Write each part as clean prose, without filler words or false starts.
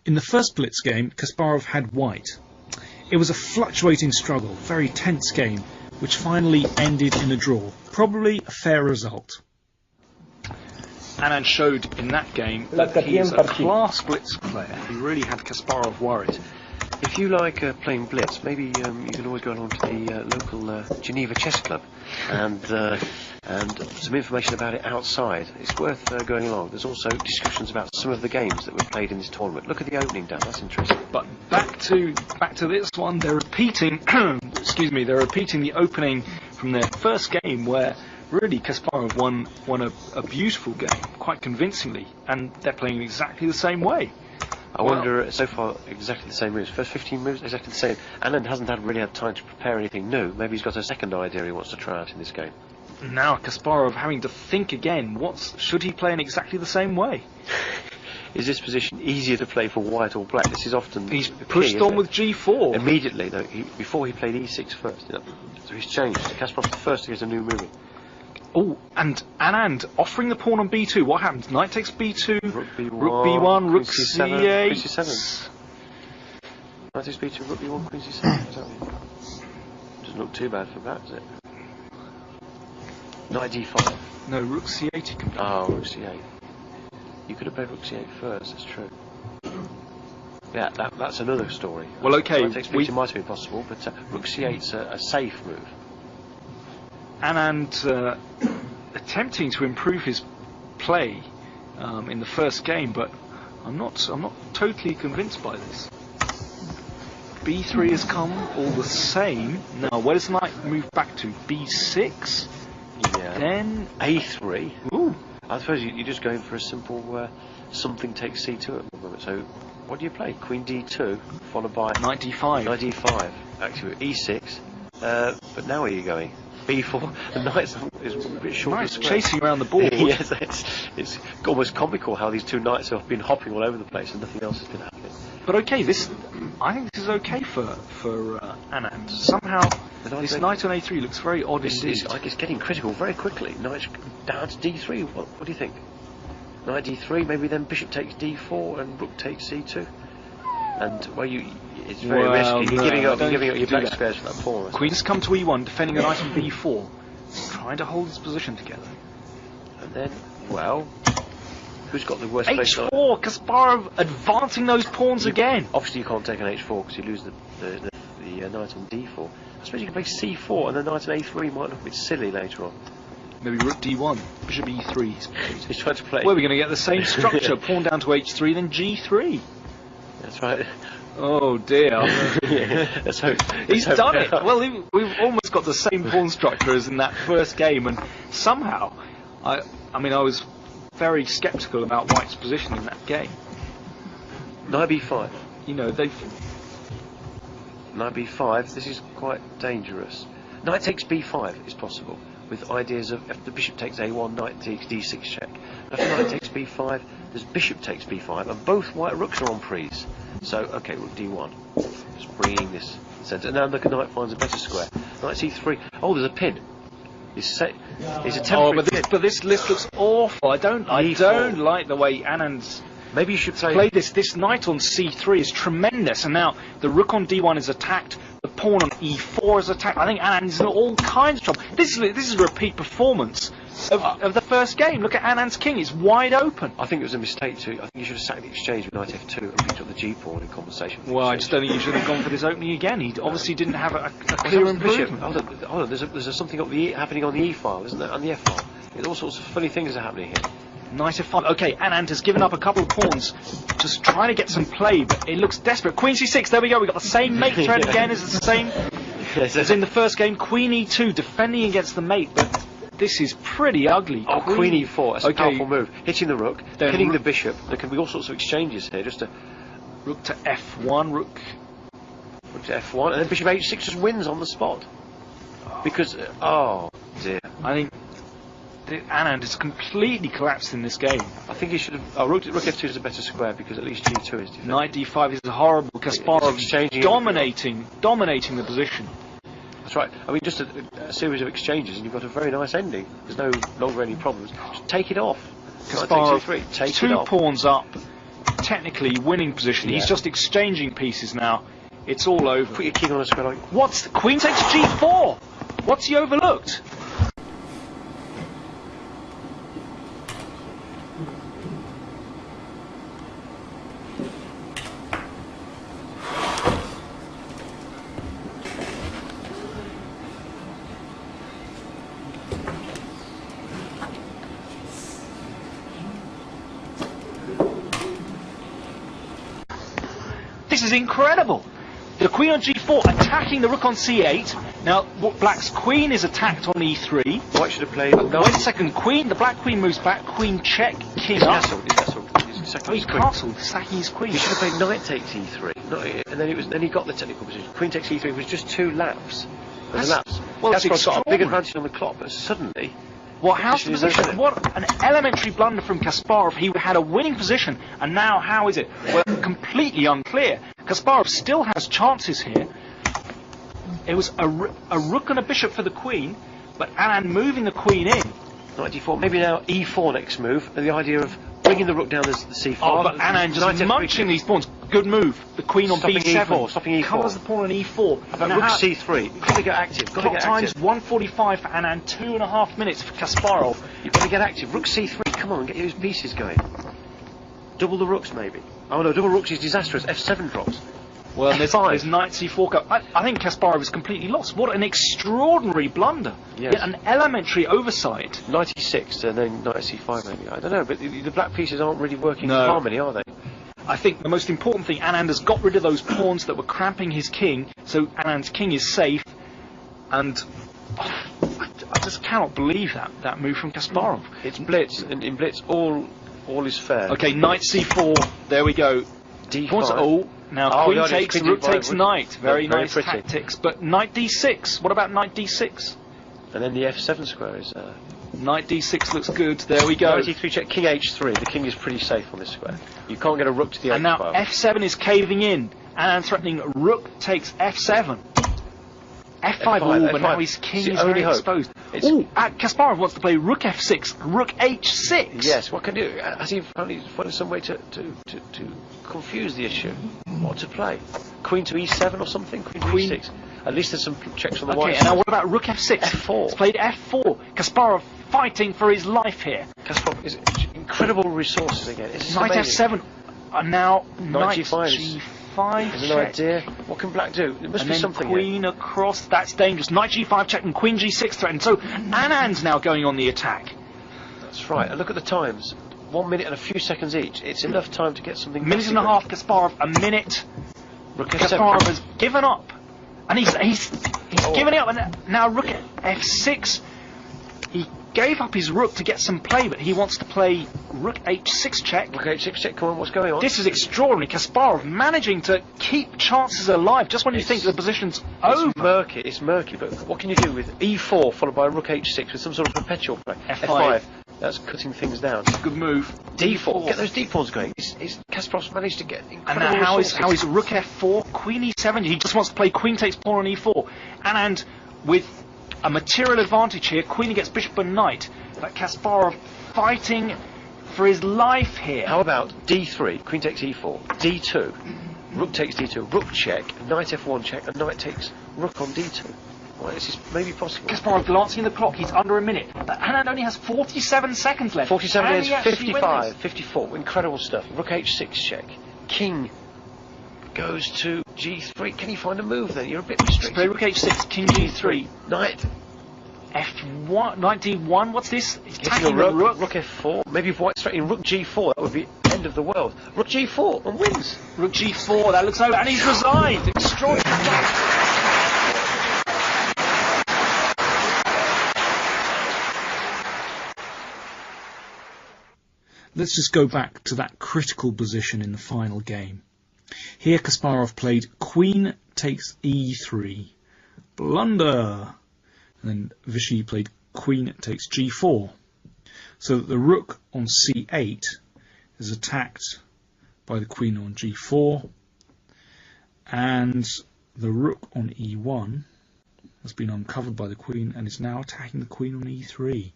In the first blitz game, Kasparov had white. It was a fluctuating struggle, very tense game, which finally ended in a draw. Probably a fair result. Anand showed in that game that he is a class blitz player. He really had Kasparov worried. If you like playing blitz, maybe you can always go along to the local Geneva Chess Club and some information about it outside. It's worth going along. There's also discussions about some of the games that were played in this tournament. Look at the opening, Dan. That's interesting. But back to this one. They're repeating. Excuse me. They're repeating the opening from their first game, where really Kasparov won a beautiful game, quite convincingly, and they're playing exactly the same way. I wonder, so far, exactly the same moves. First 15 moves, exactly the same. Anand hasn't really had time to prepare anything new. Maybe he's got a second idea he wants to try out in this game. Now Kasparov having to think again. Should he play in exactly the same way? Is this position easier to play for white or black? This is often... He's pushed on with G4. Immediately, though. Before he played E6 first. You know, so he's changed. Kasparov's the first to get a new move. Oh, and Anand offering the pawn on B2. What happens? Knight takes B2, Rook B1, Rook C8. Queen C7. Knight takes B2, Rook B1, Queen C7. Doesn't look too bad for that, does it? Knight D5. No, Rook C8 he can play. Oh, Rook C8. You could have played Rook C8 first, that's true. Yeah, that's another story. Well, okay. Knight takes B2 might have been possible, but Rook C8's a safe move. Anand attempting to improve his play in the first game, but I'm not totally convinced by this. B3 has come all the same. Now, where does Knight move back to? B6. Yeah. Then A3. Ooh. I suppose you're just going for a simple something takes C2 at the moment. So, what do you play? Queen D2 followed by Knight D5. Knight D5. Actually, E6. But now where are you going? B4. The knight is a bit short. Knight's chasing around the board. Yes, it's almost comical how these two knights have been hopping all over the place and nothing else has been happening. But okay, I think this is okay for Anand. Somehow this knight on A3 looks very odd indeed. It's getting critical very quickly. Knight down to D3. What do you think? Knight D3. Maybe then bishop takes D4 and rook takes C2. And it's very risky. You're giving up your black squares for that pawn. Queen's come to E1, defending a knight on B4, trying to hold his position together. And then, well, who's got the worst place? H4, Kasparov advancing those pawns again. Obviously, you can't take an H4 because you lose the knight on D4. I suppose you can play C4 and the knight on A3 might look a bit silly later on. Maybe rook D1, bishop E3. He's trying to play. Well, we're going to get the same structure: pawn down to H3, then G3. That's right. Oh dear. Yeah, He's done it. Well, we've almost got the same pawn structure as in that first game, and somehow, I was very sceptical about White's position in that game. Knight B5. You know, Knight B5. This is quite dangerous. Knight takes B5 is possible, with ideas of if the bishop takes A1, knight takes D6 check. After knight takes B5, there's bishop takes B5, and both white rooks are on prise. So, okay, rook D1. Just bringing this centre. Now look at knight finds a better square. Knight C3. Oh, there's a pin. It's a temporary pin. But this list looks awful. I don't like the way Anand's. Maybe you should play this. This knight on C3 is tremendous, and now the rook on D1 is attacked. The pawn on E4 is attacked. I think Anand's in all kinds of trouble. This is a repeat performance of the first game. Look at Anand's king; it's wide open. I think it was a mistake too. I think you should have sacked the exchange with knight F2 and picked up the G pawn in compensation. Well, I just don't think you should have gone for this opening again. He obviously didn't have a clear improvement. Hold on. There's something happening on the E file, isn't there? On the F file. All sorts of funny things are happening here. Knight F5. Okay, Anand has given up a couple of pawns, just trying to get some play, but it looks desperate. Queen C6. There we go. We got the same mate thread again. Is the same as in the first game. Queen E2, defending against the mate, but this is pretty ugly. Oh, Queen E4. That's a powerful move. Hitting the rook, pinning the bishop. There can be all sorts of exchanges here. Just a rook to F1, rook to F1, and then bishop H6 just wins on the spot. Because oh dear, I think Anand has completely collapsed in this game. I think he should have. Oh, rook F2 is a better square because at least G2 is defended. Knight D5 is horrible. Kasparov dominating the position. That's right. I mean, just a series of exchanges, and you've got a very nice ending. There's no longer any problems. Just take it off. Kasparov, take two pawns up, technically winning position. Yeah. He's just exchanging pieces now. It's all over. Put your king on a square like. What's the queen takes g4? What's he overlooked? This is incredible. The queen on g4 attacking the rook on c8. Now black's queen is attacked on e3. White should have played. No, Wait a second, queen. The black queen moves back. Queen check. King he's up. castled. He's castled. He's sacking his queen. Castled, sacking his queen. He should have played knight takes e3. No, and then he got the technical position. Queen takes e3 was just 2 laps. There's a lapse. Well, it's Kasparov's got a big extraordinary. advantage on the clock, but suddenly. Well, how's the Position is position? over. What an elementary blunder from Kasparov. He had a winning position, and now how is it? Well, completely unclear. Kasparov still has chances here. It was a rook and a bishop for the queen, but Anand moving the queen in. Knight d4. Maybe now e4 next move. And the idea of bringing the rook down the c5. Oh, but Anand just Knight F3 munching these pawns. Good move. The queen on Stopping b7. E4, stopping E4. Covers the pawn on e4. But rook c3. You've got to get active. Got to Clock get time's active. 1:45 for Anand, 2.5 minutes for Kasparov. You've got to get active. Rook c3. Come on, get those pieces going. Double the rooks, maybe. Oh no, double rooks is disastrous. f7 drops. Well, there's F5. knight c4 go. I think Kasparov is completely lost. What an extraordinary blunder. Yes. Yet an elementary oversight. Knight e6 and then knight c5 maybe. I don't know, but the black pieces aren't really working No. in harmony, are they? I think the most important thing, Anand has got rid of those pawns that were cramping his king, so Anand's king is safe, and I just cannot believe that move from Kasparov. It's blitz, and in blitz all is fair. Okay, knight c4, there we go. d5. Pawns, now Oh, queen God, it's takes, queen rook d5, takes knight, very very nice pretty. tactics, but knight d6, what about knight d6? And then the f7 square is. Knight d6 looks good, there we go. Knight e3 check, king h3. The king is pretty safe on this square. You can't get a rook to the And h now file. f7 is caving in, and threatening rook takes f7. F5, F5, ooh, but F5. now his king It's is the only very hope. exposed. It's- Ooh, Kasparov wants to play rook f6, rook h6. Yes, what can he do? Has he found some way to confuse the issue? What to play? Queen to e7 or something? Queen to Queen- e6? At least there's some checks on the Okay, white and now side. what about rook f6? F4. He's played f4. Kasparov fighting for his life here. Kasparov is incredible resources again. It's just Knight amazing. f7, and now knight G5 g5 There's no check. idea. What can black do? There must And be then something here. queen across, that's dangerous. Knight g5 check and queen g6 threatened. So Anand's now going on the attack. That's right. And look at the times. 1 minute and a few seconds each. It's enough time to get something. Minute and a half, Kasparov, a minute. Rook Kasparov f7. has given up. And he's Oh. given it up. And now rook f6. He gave up his rook to get some play, but he wants to play rook h6 check. Rook h6 check. Come on, what's going on? This is extraordinary. Kasparov managing to keep chances alive just when you think the position's over. It's murky, but what can you do with e4 followed by rook h6 with some sort of perpetual play? F5. That's cutting things down. Good move. d4. Get those d-pawns going. Kasparov's managed to get And incredible now resources. how is rook f4, queen e7? He just wants to play queen takes pawn on e4. And with a material advantage here, queen against bishop and knight. But Kasparov fighting for his life here. How about d3, queen takes e4, d2, rook takes d2, rook check, knight f1 check, and knight takes rook on d2. Well, this is maybe possible. Kasparov glancing at the clock, he's under a minute. But Anand only has 47 seconds left. 47 Can is he actually win 55, this? 54, incredible stuff. Rook h6 check, king goes to g3. Can you find a move then? You're a bit Play restricted. rook h6, king g3, Knight, f1, knight d1. What's this? He's getting a attacking the rook, rook. rook f4. Maybe if white's threatening rook g4, that would be end of the world. Rook g4 and wins. Rook g4, that looks over, and he's resigned. Extraordinary. Let's just go back to that critical position in the final game. Here Kasparov played queen takes e3, blunder, and then Vishy played queen takes g4, so that the rook on c8 is attacked by the queen on g4, and the rook on e1 has been uncovered by the queen and is now attacking the queen on e3.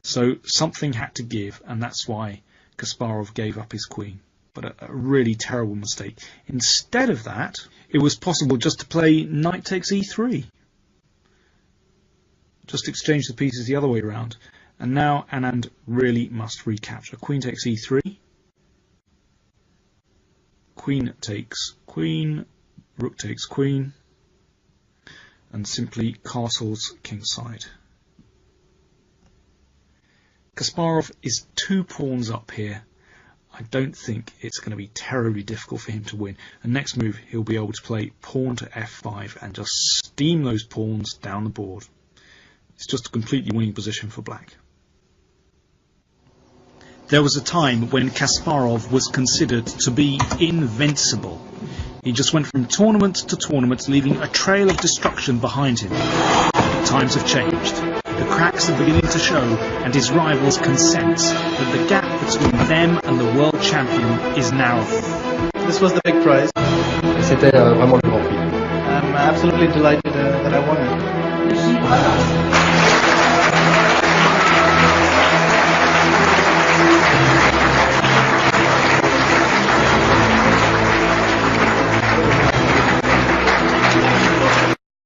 So something had to give, and that's why Kasparov gave up his queen. but a really terrible mistake. Instead of that, it was possible just to play knight takes e3. Just exchange the pieces the other way around. And now Anand really must recapture. Queen takes e3. Queen takes queen. Rook takes queen. And simply castles kingside. Kasparov is 2 pawns up here. I don't think it's going to be terribly difficult for him to win. And next move, he'll be able to play pawn to f5 and just steam those pawns down the board. It's just a completely winning position for black. There was a time when Kasparov was considered to be invincible. He just went from tournament to tournament, leaving a trail of destruction behind him. But times have changed. The cracks are beginning to show, and his rivals can sense that the gap between them and the world champion is narrowing. This was the big prize. C'était vraiment le grand prix. I'm absolutely delighted that I won it. Vishy Anand.